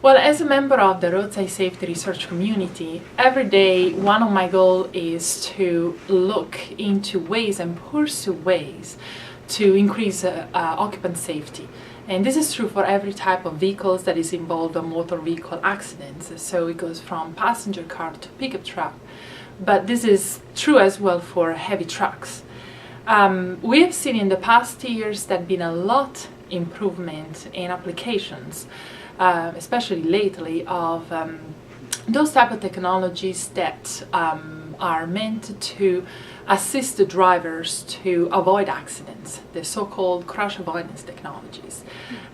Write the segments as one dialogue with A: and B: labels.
A: Well, as a member of the roadside safety research community, every day one of my goals is to look into ways and pursue ways to increase occupant safety. And this is true for every type of vehicles that is involved in motor vehicle accidents. So it goes from passenger car to pickup truck. But this is true as well for heavy trucks. We have seen in the past years that been a lot improvement in applications, especially lately, of those type of technologies that are meant to assist the drivers to avoid accidents, the so-called crash avoidance technologies.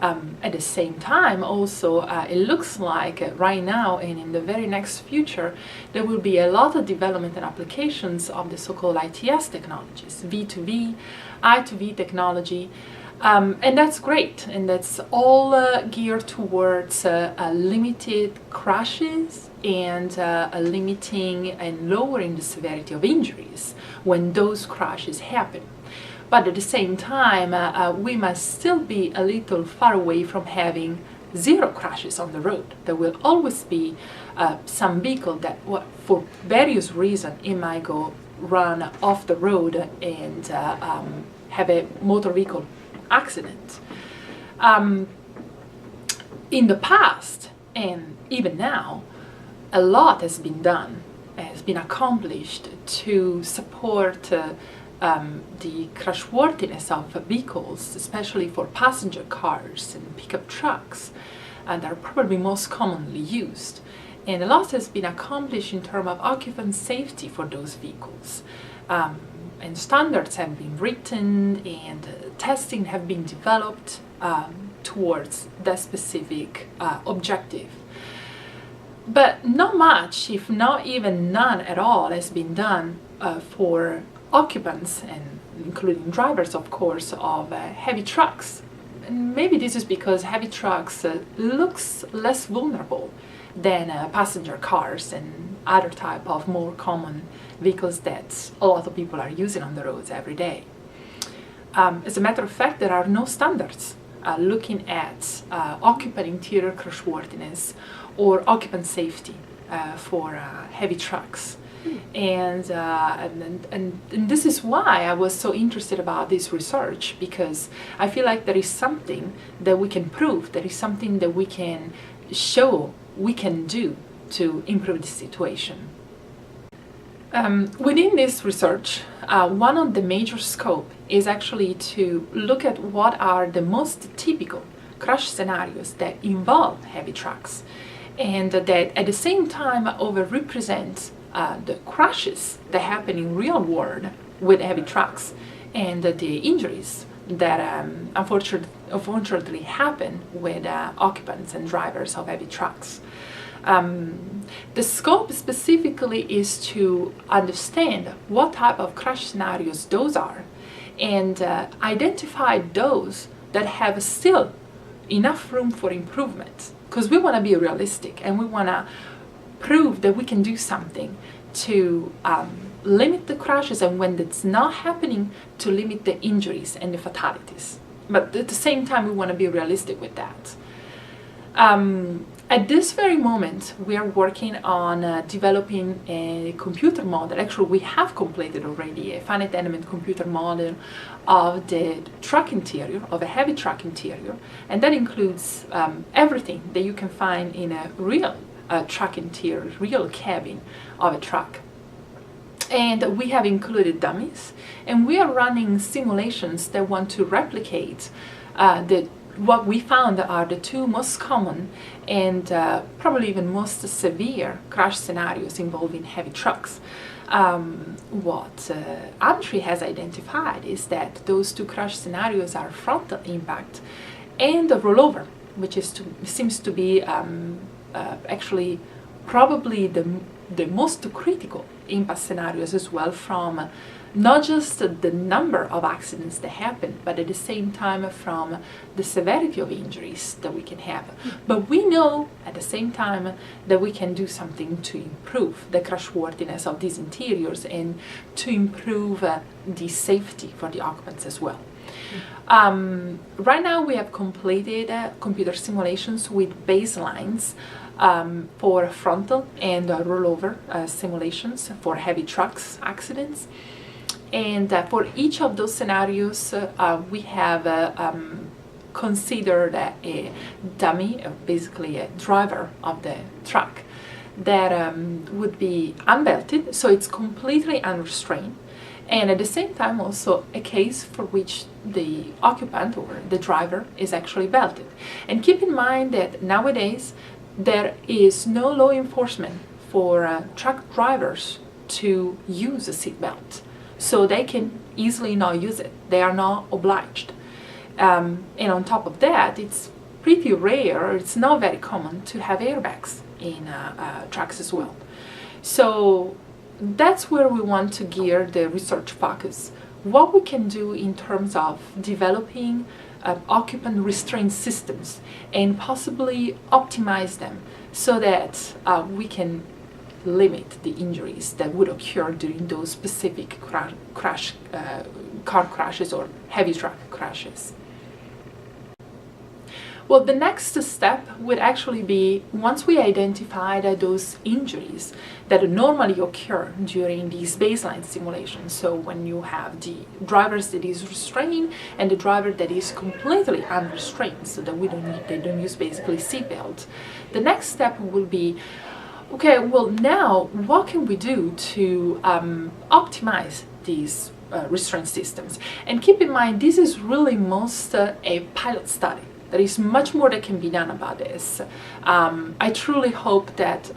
A: At the same time, also, it looks like right now and in the very next future, there will be a lot of development and applications of the so-called ITS technologies, V2V, I2V technology. And that's great, and that's all geared towards limited crashes and limiting and lowering the severity of injuries when those crashes happen. But at the same time, we must still be a little far away from having zero crashes on the road. There will always be some vehicle that, for various reasons, it might go run off the road and have a motor vehicle accident. In the past and even now, a lot has been done, has been accomplished to support the crashworthiness of vehicles, especially for passenger cars and pickup trucks, that are probably most commonly used. And a lot has been accomplished in terms of occupant safety for those vehicles. And standards have been written and testing have been developed towards that specific objective. But not much, if not even none at all, has been done for occupants, and including drivers, of course, of heavy trucks. And maybe this is because heavy trucks looks less vulnerable than passenger cars and other type of more common vehicles that a lot of people are using on the roads every day. As a matter of fact, there are no standards looking at occupant interior crashworthiness or occupant safety for heavy trucks. And this is why I was so interested about this research, because I feel like there is something that we can prove, there is something that we can show we can do to improve the situation. Within this research, one of the major scope is actually to look at what are the most typical crash scenarios that involve heavy trucks, and that at the same time overrepresent the crashes that happen in real world with heavy trucks and the injuries that unfortunately happen with occupants and drivers of heavy trucks. The scope specifically is to understand what type of crash scenarios those are and identify those that have still enough room for improvement, because we want to be realistic and we want to prove that we can do something to limit the crashes, and when it's not happening, to limit the injuries and the fatalities. But at the same time, we want to be realistic with that. At this very moment, we are working on developing a computer model. Actually, we have completed already a finite element computer model of the truck interior, of a heavy truck interior, and that includes everything that you can find in a real truck interior, real cabin of a truck. And we have included dummies, and we are running simulations that want to replicate what we found are the two most common and probably even most severe crash scenarios involving heavy trucks. What AMTRI has identified is that those two crash scenarios are frontal impact and the rollover, which seems to be actually probably the most critical impact scenarios as well, from not just the number of accidents that happen, but at the same time from the severity of injuries that we can have. But we know at the same time that we can do something to improve the crashworthiness of these interiors and to improve the safety for the occupants as well. Right now we have completed computer simulations with baselines for frontal and rollover simulations for heavy trucks accidents. And for each of those scenarios, we have considered a dummy, basically a driver of the truck, that would be unbelted, so it's completely unrestrained. And at the same time also a case for which the occupant or the driver is actually belted. And keep in mind that nowadays there is no law enforcement for truck drivers to use a seatbelt. So they can easily not use it. They are not obliged. And on top of that, it's pretty rare, it's not very common to have airbags in trucks as well. So that's where we want to gear the research focus. What we can do in terms of developing occupant restraint systems and possibly optimize them so that we can limit the injuries that would occur during those specific car crashes or heavy truck crashes. Well, the next step would actually be, once we identified those injuries that normally occur during these baseline simulations, so when you have the drivers that is restrained and the driver that is completely unrestrained, so that they don't use basically seatbelt, the next step will be, okay, well now what can we do to optimize these restraint systems? And keep in mind, this is really most a pilot study. There is much more that can be done about this. I truly hope that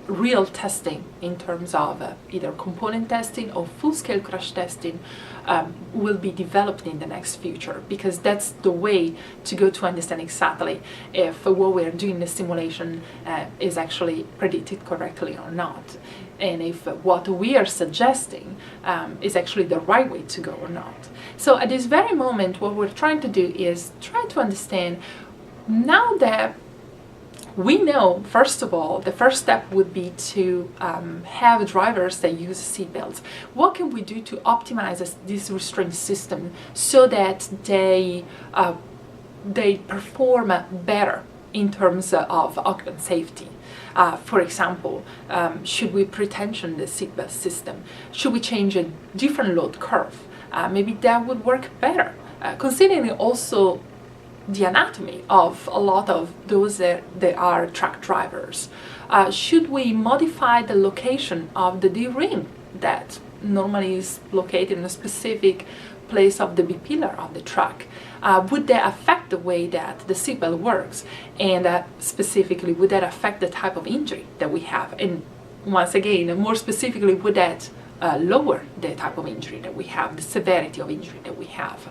A: real testing in terms of either component testing or full-scale crash testing will be developed in the next future, because that's the way to go to understand exactly if what we're doing in the simulation is actually predicted correctly or not, and if what we are suggesting is actually the right way to go or not. So at this very moment, what we're trying to do is try to understand, now that we know, first of all, the first step would be to have drivers that use seatbelts. What can we do to optimize this restraint system so that they perform better in terms of occupant safety? For example, should we pretension the seatbelt system? Should we change a different load curve? Maybe that would work better, considering also the anatomy of a lot of those that are truck drivers. Should we modify the location of the D-ring that normally is located in a specific place of the B-pillar of the truck? Would that affect the way that the seatbelt works? And specifically, would that affect the type of injury that we have? And once again, more specifically, would that lower the type of injury that we have, the severity of injury that we have?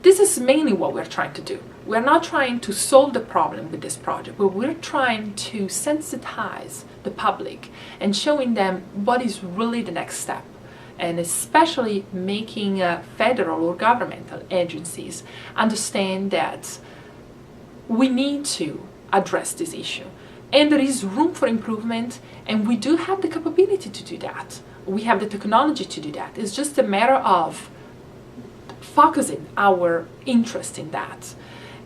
A: This is mainly what we're trying to do. We're not trying to solve the problem with this project, but we're trying to sensitize the public and showing them what is really the next step, and especially making federal or governmental agencies understand that we need to address this issue. And there is room for improvement, and we do have the capability to do that. We have the technology to do that. It's just a matter of focusing our interest in that.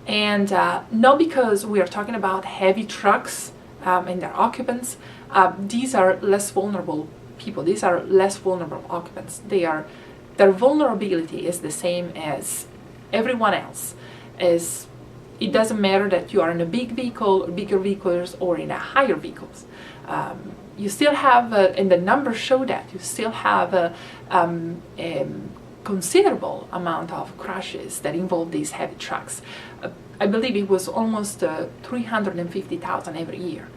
A: And not because we are talking about heavy trucks and their occupants, these are less vulnerable people. These are less vulnerable occupants. Their vulnerability is the same as everyone else. It doesn't matter that you are in a big vehicle, or bigger vehicles, or in a higher vehicles. You still have, and the numbers show that, you still have a considerable amount of crashes that involve these heavy trucks. I believe it was almost 350,000 every year.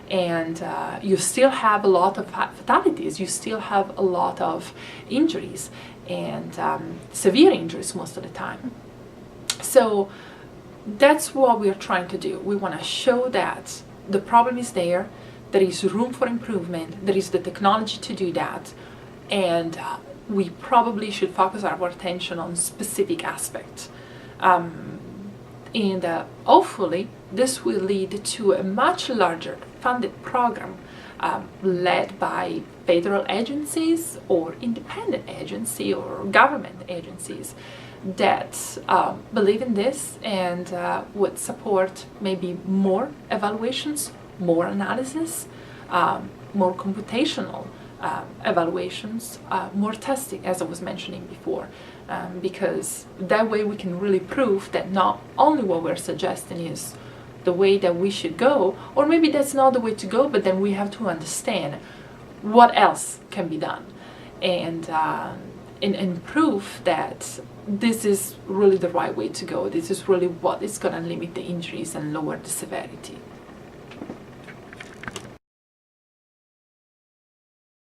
A: And you still have a lot of fatalities, you still have a lot of injuries, and severe injuries most of the time. So that's what we're trying to do. We want to show that the problem is there is room for improvement, there is the technology to do that, and we probably should focus our attention on specific aspects. And hopefully this will lead to a much larger funded program led by federal agencies or independent agencies or government agencies that believe in this and would support maybe more evaluations, more analysis, more computational evaluations, more testing, as I was mentioning before, because that way we can really prove that not only what we're suggesting is the way that we should go, or maybe that's not the way to go, but then we have to understand what else can be done, and prove that this is really the right way to go. This is really what is going to limit the injuries and lower the severity.